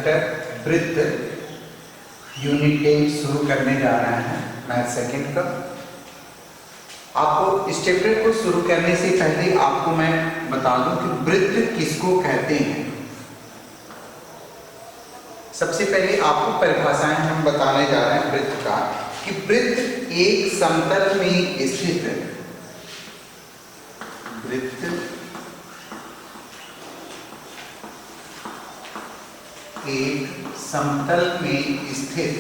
Chapter वृत्त unit 10 शुरू करने जा रहे हैं मैथ सेकंड का। आपको इस चैप्टर को शुरू करने से पहले आपको मैं बता दूं कि वृत्त किसको कहते हैं। सबसे पहले आपको परिभाषाएं हम बताने जा रहे हैं वृत्त का, कि वृत्त एक समतल में स्थित वृत्त एक समतल में स्थित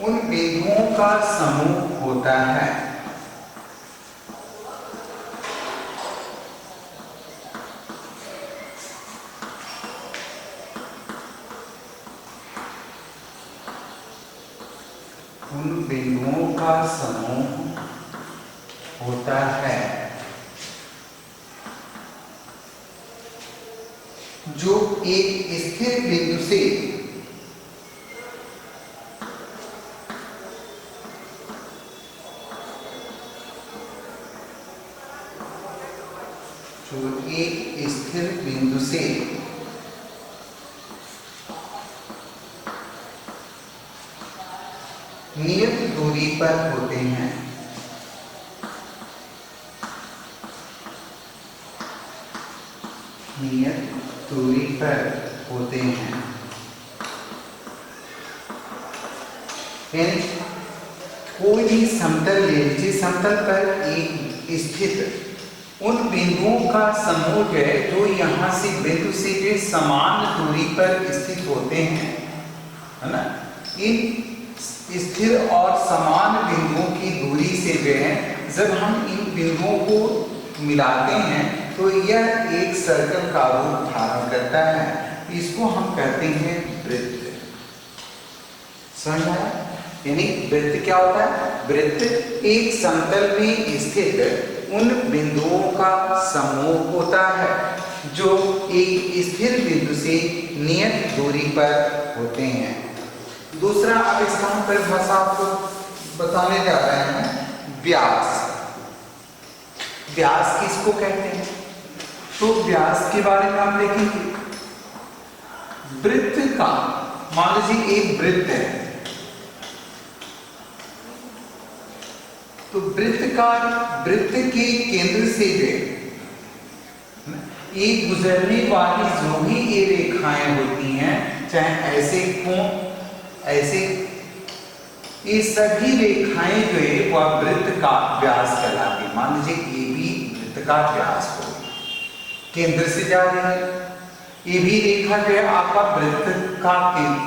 उन बिंदुओं का समूह होता है होता है जो एक स्थिर बिंदु से नियत दूरी पर होते हैं। नियत दूरी पर होते हैं यानी कोई भी समतल ले लीजिए, समतल पर एक स्थित उन बिंदुओं का समूह है जो यहाँ से बिंदु से जो समान दूरी पर स्थित होते हैं, है ना। इन स्थिर और समान बिंदुओं की दूरी से जो है जब हम इन बिंदुओं को मिलाते हैं तो यह एक सर्कल का रूप धारण करता है। इसको हम कहते हैं वृत्त। समझ आया? यानी वृत्त क्या होता है? वृत्त एक समतल में स्थित उन बिंदुओं का समूह होता है जो एक स्थिर बिंदु से नियत दूरी पर होते हैं। दूसरा, अब इसका हम परिभाषा आपको बताने जा रहे हैं, व्यास। व्यास किसको कहते हैं? तो व्यास के बारे में आप देखेंगे, वृत्त का, मान लीजिए एक वृत्त है, तो वृत्त के केंद्र से एक गुजरने वाली जो भी ये रेखाएं होती हैं, चाहे ऐसे कोण, ऐसे, ये सभी रेखाएं जो है वह वृत्त का व्यास कहलाती है। मान लीजिए ये भी वृत्त का व्यास हो, केंद्र से जा रही है, ये भी रेखा जो है आपका वृत्त का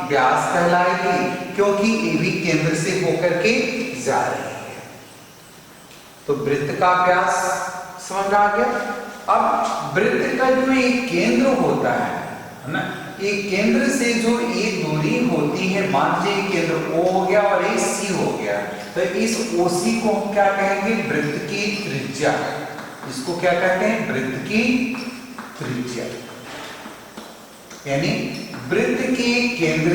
व्यास कहलाएगी, क्योंकि ये भी केंद्र से होकर के जा रही है। तो वृत्त का व्यास समझ आ गया। अब वृत्त का जो एक केंद्र होता है ना, एक केंद्र से जो एक दूरी होती है, मान लीजिए केंद्र O हो गया और एक C हो गया, तो इस OC को हम क्या कहेंगे? वृत्त की त्रिज्या। इसको क्या कहते हैं? वृत्त की त्रिज्या। यानी वृत्त के केंद्र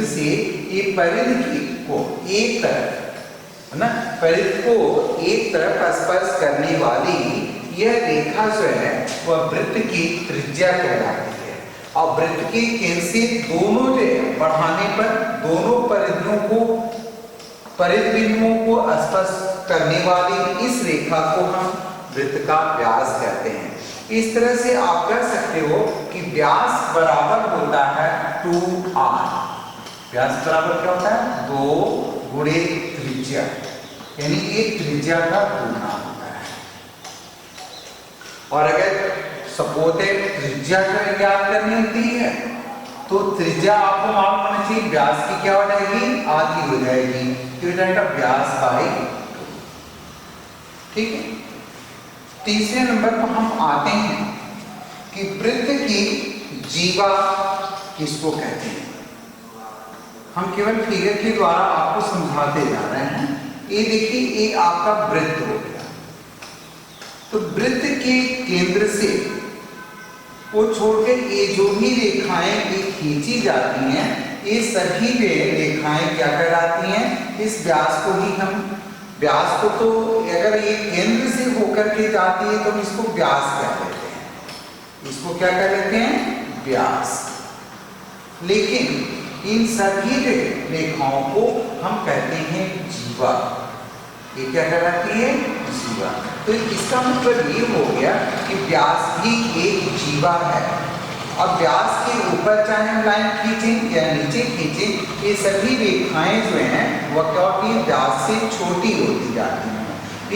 से एक परिधि को एक तरफ, है ना, परिधि को एक तरफ स्पर्श करने वाली यह रेखा जो है वह वृत्त की त्रिज्या कहलाती है। और वृत्त के केंद्र से दोनों जो बढ़ाने पर दोनों परिधि बिंदुओं को स्पर्श करने वाली इस रेखा को हम वृत्त का व्यास कहते हैं। इस तरह से आप कह सकते हो कि व्यास बराबर होता है 2r। व्यास बराबर क्या होता है? 2 गुणे त्रिज्या, यानी एक त्रिज्या का गुना होता है। और अगर सपोज त्रिज्या ज्ञात करनी होती है तो त्रिज्या आपको मालूम होना चाहिए, व्यास की क्या हो जाएगी? आधी हो जाएगी, तो जाएगा व्यास बाई 2। ठीक है। तीसरे नंबर पर हम आते हैं कि वृत्त की जीवा किसको कहते हैं। हम केवल फिगर के द्वारा आपको समझाते जा रहे हैं। ये देखिए, ये आपका वृत्त हो गया, तो वृत्त के केंद्र से वो छोड़कर ये जो भी रेखाएं ये खींची जाती हैं, ये सभी रेखाएं क्या कहलाती हैं? इस व्यास को ही हम व्यास को तो अगर ये केंद्र से होकर के जाती है तो हम इसको व्यास कह लेते हैं, इसको क्या कह लेते हैं, व्यास। लेकिन इन सभी रेखाओं को हम कहते हैं जीवा। ये क्या कहलाती है, जीवा। तो इसका मतलब ये हो गया कि व्यास भी एक जीवा है। अब व्यास के ऊपर चाहे हम लाइन खींचें या नीचे खींचें, ये सभी रेखाएं जो हैं वह क्या होती है, व्यास से छोटी होती जाती हैं।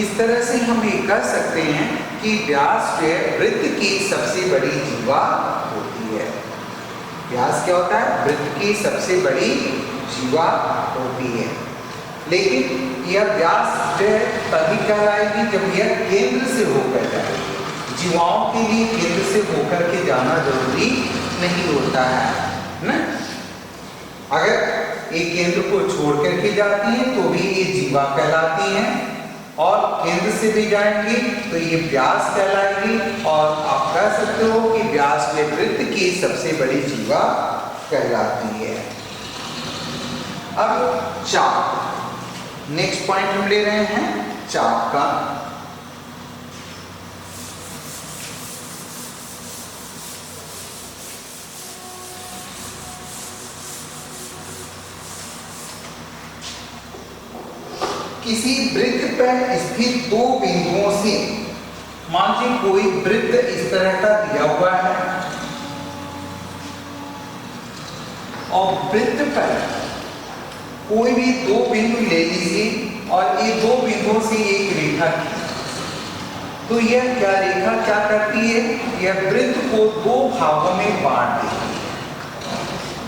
इस तरह से हम ये कह सकते हैं कि व्यास जो है वृत्त की सबसे बड़ी जीवा होती है। व्यास क्या होता है, वृत्त की सबसे बड़ी जीवा होती है। लेकिन यह व्यास जो है तभी कहलाएगी जब यह केंद्र से होकर जाएगी। जीवाओं के लिए केंद्र से होकर के जाना जरूरी नहीं होता है ना। अगर एक केंद्र को छोड़ करके जाती है तो भी ये जीवा कहलाती हैं, और केंद्र से भी जाएंगी तो ये व्यास कहलाएगी। और आप कह सकते हो कि व्यास में वृत्त की सबसे बड़ी जीवा कहलाती है। अब चाप, नेक्स्ट पॉइंट हम ले रहे हैं चाप का। किसी वृत्त पर स्थित दो बिंदुओं से, मान लीजिए कोई वृत्त इस तरह का दिया हुआ है और वृत्त पर कोई भी दो बिंदु ले लीजिए और ये दो बिंदुओं से एक रेखा खींचे, तो यह क्या रेखा क्या करती है, यह वृत्त को दो भागों में बांट देती है।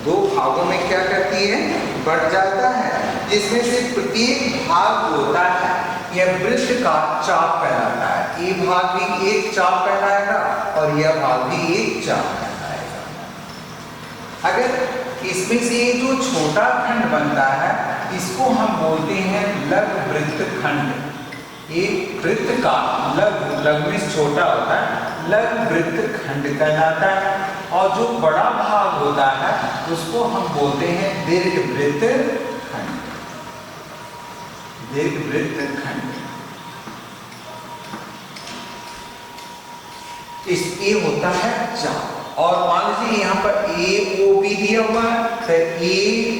दो भागों में क्या करती है, बढ़ जाता है, जिसमें से प्रत्येक भाग होता है यह वृत्त का चाप कहलाता है। ये भाग भी एक चाप कहलाएगा और यह भाग भी एक चाप कहलाएगा। अगर इसमें से ये जो छोटा खंड बनता है इसको हम बोलते हैं लघु वृत्त खंड। ये वृत्त का लघु में छोटा होता है, लघु वृत्त खंड कहलाता है। और जो बड़ा भाग होता है उसको हम बोलते हैं दीर्घ वृत्त खंड। दीर्घ वृत्त खंड। इस ए होता है चाप। और मान लीजिए यहाँ पर ए ओ बी दिया हुआ है, तो ए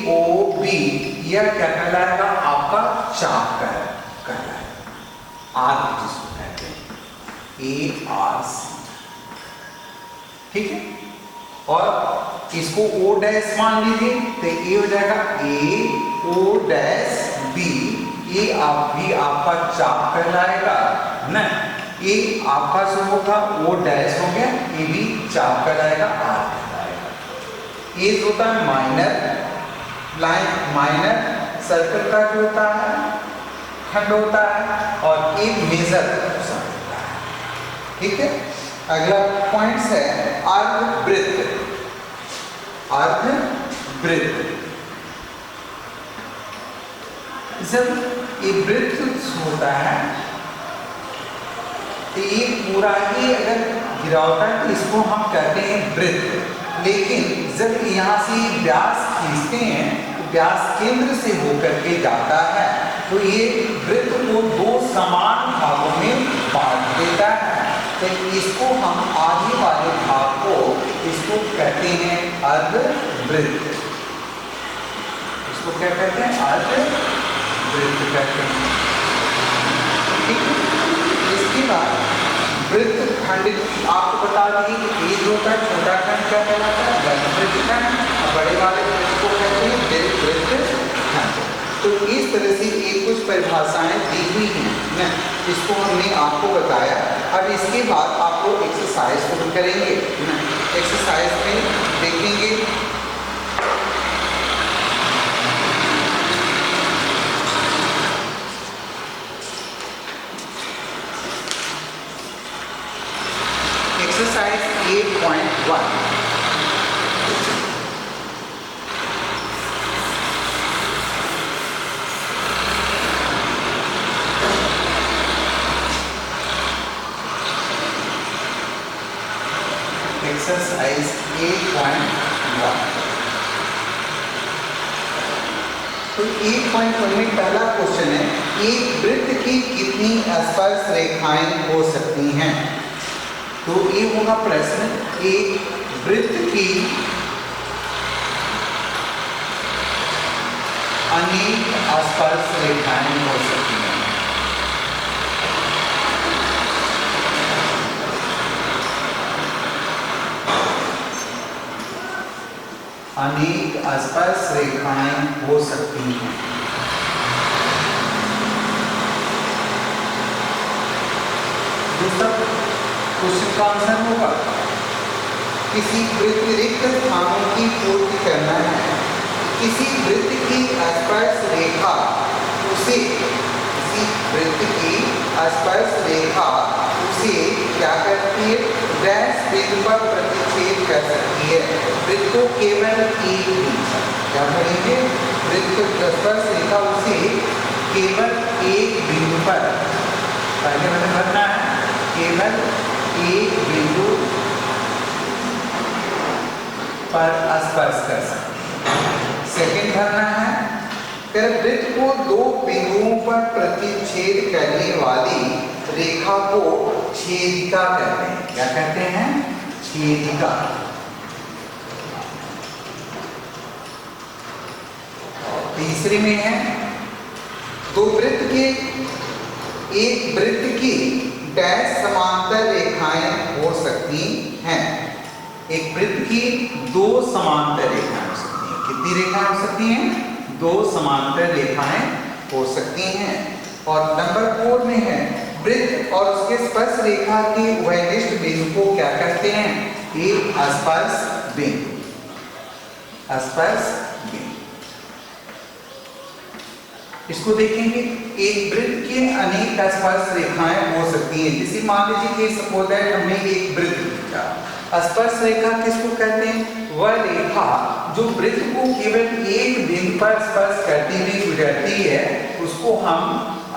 ओ बी यह क्या कहलाएगा, आपका चाप कहलाएगा। आर्क जिसको कहते हैं, ए आर सी, ठीक है। और इसको ओ डैश मान लीजिए तो ये हो जाएगा ए ओ डैश बी, ये आप भी आपका चाप कहलाएगा ना। ये आपका जो होगा ओ डैश हो गया, ये भी चाप कहलाएगा, आर कहलाएगा। ये जो होता है माइनर लाइन, माइनर सर्कल का जो होता है खंड होता है, और एक मेजर होता है, ठीक है। अगला पॉइंट है अर्धवृत्त। अर्धवृत्त, जब ये वृत्त होता है तो ये पूरा ही अगर गिरा होता है तो इसको हम कहते हैं वृत्त। लेकिन जब यहाँ से व्यास खींचते हैं तो व्यास केंद्र से होकर के जाता है, तो ये वृत्त को दो समान भागों में बांट देता है। तो इसको हम आगे वाले भाग को इसको कहते हैं अर्धवृत्त। इसको क्या कहते हैं, अर्धवृत्त कहते हैं, ठीक है। इसके बाद वृत्त खंड आपको बता दी, ये जो होता है छोटा खंड क्या कहलाता है, लघुवृत्त खंड, और बड़े वाले वृत्त को कहते हैं दीर्घवृत्त खंड। तो इस तरह से एक कुछ परिभाषाएं दी हुई हैं ना, इसको हमने आपको बताया। अब इसके बाद आप लोग एक्सरसाइज को भी करेंगे ना। एक्सरसाइज में देखेंगे एक्सरसाइज 8.1। Exercise 8.1. तो 1.1 में पहला क्वेश्चन है, एक वृत्त की कितनी स्पर्श रेखाएं हो सकती हैं? तो ये होगा प्रश्न, एक वृत्त की अनेक स्पर्श रेखाएं हो सकती हैं। अनेक स्पर्श रेखाएं हो सकती हैं। दूसरा क्वेश्चन का आंसर होगा, किसी वृत्त रिक्त स्थानों की पूर्ति करना है। किसी वृत्त की स्पर्श रेखा उसे, किसी वृत्त की स्पर्श रेखा उसे क्या करती है? डैश बिंदु पर प्रतिच्छेद कर सकती है। वृत्त को केवल एक बिंदु, क्या करेंगे? वृत्त की स्पर्श रेखा उसे केवल एक बिंदु पर, पहले मैंने भरना है, केवल एक बिंदु पर स्पर्श कर सकती है। सेकंड भरना है, फिर वृत्त को दो बिंदुओं पर प्रतिच्छेद करने वाली रेखा को छेदिका कहते हैं। क्या कहते हैं? छेदिका। तीसरे में है, दो वृत्त के, एक वृत्त की डैश समांतर रेखाएं हो सकती हैं। एक वृत्त की दो समांतर रेखाएं हो सकती हैं। कितनी रेखाएं हो सकती हैं? दो समांतर रेखाएं हो सकती हैं। और नंबर 4 में है, वृत्त और उसके स्पर्श रेखा के उभयनिष्ठ बिंदु को क्या कहते हैं? एक स्पर्श बिंदु। स्पर्श बिंदु, इसको देखेंगे। एक वृत्त के अनेक स्पर्श रेखाएं हो सकती हैं। जैसे मान लीजिए कि सपोज दैट हमने एक वृत्त खींचा, स्पर्श रेखा किसको कहते हैं? वह रेखा जो वृत्त को केवल एक बिंदु पर स्पर्श करती हुई गुजरती है, उसको हम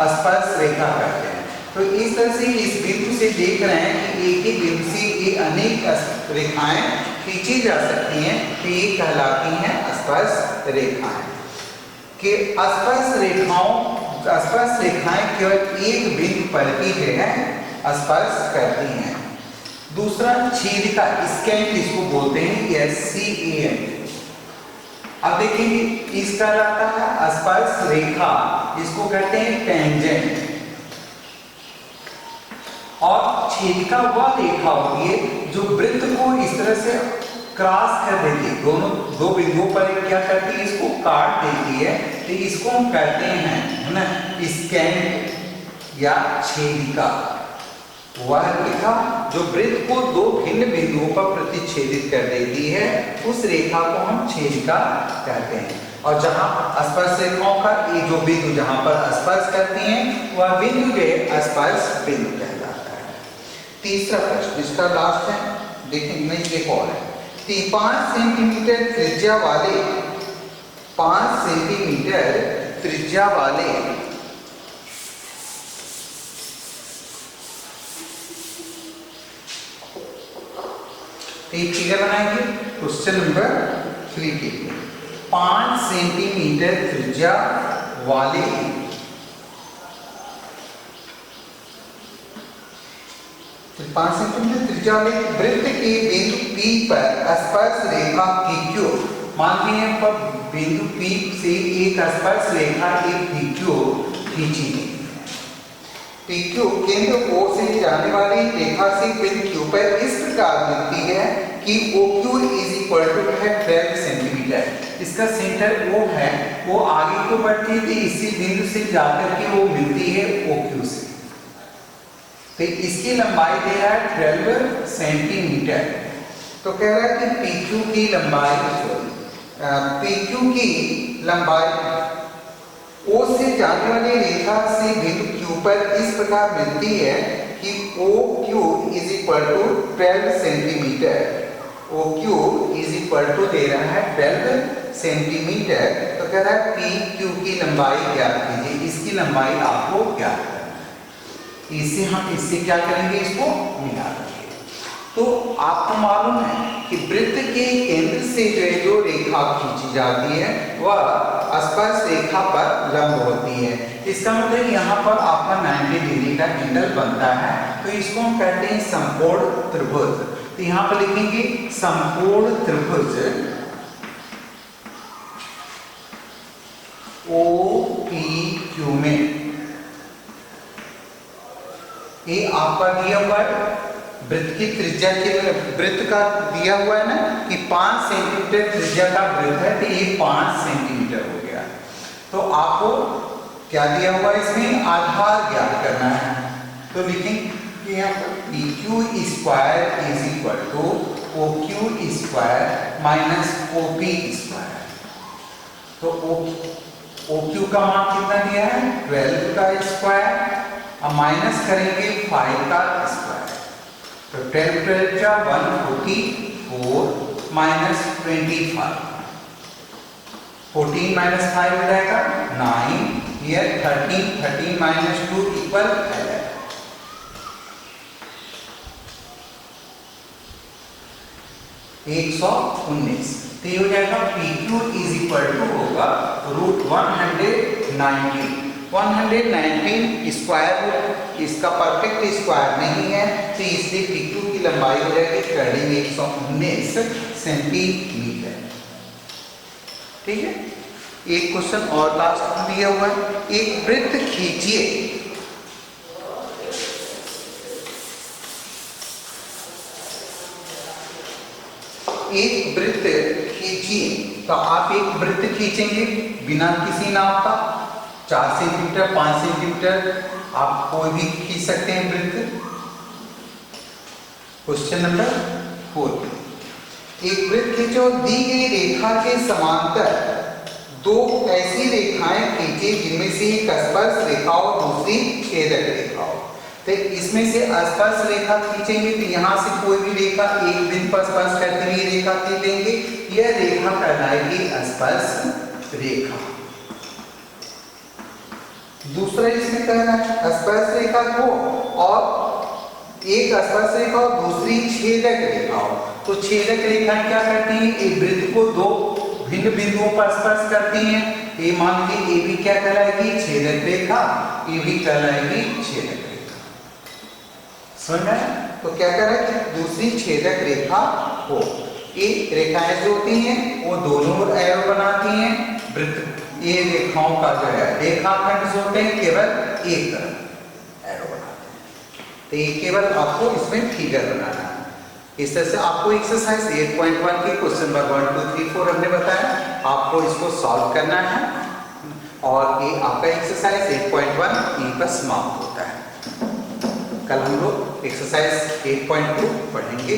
स्पर्श रेखा कहते हैं। तो इस तरह से इस बिंदु से देख रहे हैं कि एक ही बिंदु से ये अनेक रेखाएं खींची जा सकती हैं, तो ये कहलाती हैं स्पर्श रेखाएं। कि स्पर्श रेखाएं केवल एक बिंदु पर ही स्पर्श करती हैं। दूसरा छेदिका, स्कैंट इसको बोलते हैं, SCAN। अब देखेंगे, इसका रहता है स्पर्श रेखा, इसको कहते हैं टेंजेंट। और छेदिका वह रेखा होती है जो वृत्त को इस तरह से क्रॉस कर देती है, दोनों दो बिंदुओं पर क्या करती है? इसको काट देती है। तो इसको हम कहते हैं, है ना, स्कैंट या छेदिका। वह रेखा जो वृत्त को दो भिन्न बिंदुओं पर प्रतिच्छेदित कर देती है, उस रेखा को हम छेदिका कहते हैं। और जहां स्पर्श रेखाओं का ये जो बिंदु जहां पर स्पर्श करती हैं, वह बिंदु जो स्पर्श बिंदु कहलाता है। तीसरा प्रश्न, इसका लास्ट है, देखें नहीं, एक और है। 5 सेंटीमीटर त्रिज्या वाले, 5 सेंटीमीटर त्रिज्या वाले एक फिगर बनाएंगे क्वेश्चन नंबर 3 के लिए। 5 सेंटीमीटर त्रिज्या वाले तो 5 सेंटीमीटर त्रिज्या वाले वृत्त के बिंदु P पर स्पर्श रेखा PQ, मान लीजिए पर बिंदु P से एक स्पर्श रेखा एक PQ खींची गई। PQ केंद्र O से जाने वाली रेखा से बिंदु Q पर इस प्रकार मिलती है कि OQ इज इक्वल टू है 12 सेंटीमीटर। इसका सेंटर O है, वो आगे को बढ़ती है, इसी बिंदु से जाकर के वो मिलती है OQ से। तो इसकी लंबाई दे रहा है 12 सेंटीमीटर। तो कह रहा है कि PQ की लंबाई O से जाने वाली रेखा से बिंदु Q पर इस प्रकार मिलती है कि OQ is equal to 12 centimetre. OQ is equal to दे रहा है 12 सेंटीमीटर। तो कह रहा है PQ की लंबाई ज्ञात कीजिए, इसकी लंबाई आपको ज्ञात करना है। इससे हम इससे क्या करेंगे, इसको मिला देंगे। तो आपको मालूम है कि वृत्त के केंद्र से जो रेखा खींची जाती है वह स्पर्श रेखा पर लंब होती है। इसका मतलब यहाँ पर आपका 90 डिग्री का एंगल बनता है, तो इसको हम कहते हैं समकोण त्रिभुज। तो यहाँ पर लिखेंगे समकोण त्रिभुज OPQ में। ये आपका दिया हुआ है वृत्त की त्रिज्या के वृत्त का दिया हुआ है ना कि 5 सेंटीमीटर त्रिज्या का वृत्त है, तो ये 5 सेंटीमीटर हो गया। तो आपको क्या दिया हुआ है इसमें आधार ज्ञात करना है, तो लिखेंगे यहाँ पर PQ square is equal to OQ square minus OP square. तो OQ का मान कितना दिया है 12 का स्क्वायर, अब माइनस करेंगे 5 का स्क्वायर, तो 10 12 का 144 माइनस 25, 14 माइनस 5 हो जाएगा 9, here 13, 13 माइनस 2 इक्वल 11। तो ये हो जाएगा PQ इज इक्वल टू होगा √119 स्क्वायर रूट, इसका परफेक्ट स्क्वायर नहीं है, तो इसलिए PQ की लंबाई हो जाएगी 119 सेंटीमीटर। ठीक है, एक क्वेश्चन और लास्ट दिया हुआ है, एक वृत्त खींचिए। एक वृत्त खींचिए, तो आप एक वृत्त खींचेंगे बिना किसी नाप का, 4 सेंटीमीटर 5 सेंटीमीटर आप कोई भी खींच सकते हैं वृत्त। क्वेश्चन नंबर 4, एक वृत्त खींचो, दी गई रेखा के समांतर 2 ऐसी रेखाएं खींचे जिनमें से एक स्पर्श रेखा और दूसरी छेदक रेखा हो। तो इसमें से स्पर्श रेखा खींचेंगे, तो यहाँ से कोई भी रेखा एक बिंदु पर स्पर्श करते हुए रेखा खींच लेंगे, यह रेखा कहलाएगी स्पर्श रेखा। दूसरा इसमें कहना है स्पर्श रेखा को और एक स्पर्श रेखा और दूसरी छेदक रेखा हो। तो छेदक रेखा क्या करती है, एक वृत्त को 2 भिन्न बिंदुओं पर स्पर्श करती हैं। ये मान लीजिए AB क्या कहलाएगी छेदक रेखा, AB कहलाएगी छेदक रेखा। समझ में? तो क्या कर रहा है, दूसरी छेदक रेखा हो। ये रेखाएं जो होती हैं वो दोनों एरो बनाती हैं वृत्त, ये रेखाओं का जो है रेखाखंड जो होते हैं केवल एक तरफ एरो बनाते हैं। तो ये केवल आपको इसमें फिगर बनाना है। इस तरह से आपको एक्सरसाइज 8.1 के क्वेश्चन नंबर 1 2 3 4 हमने बताया, आपको इसको सॉल्व करना है और ये आपका एक्सरसाइज 8.1 यहीं पर समाप्त होता है। कल हम लोग एक्सरसाइज 8.2 पढ़ेंगे।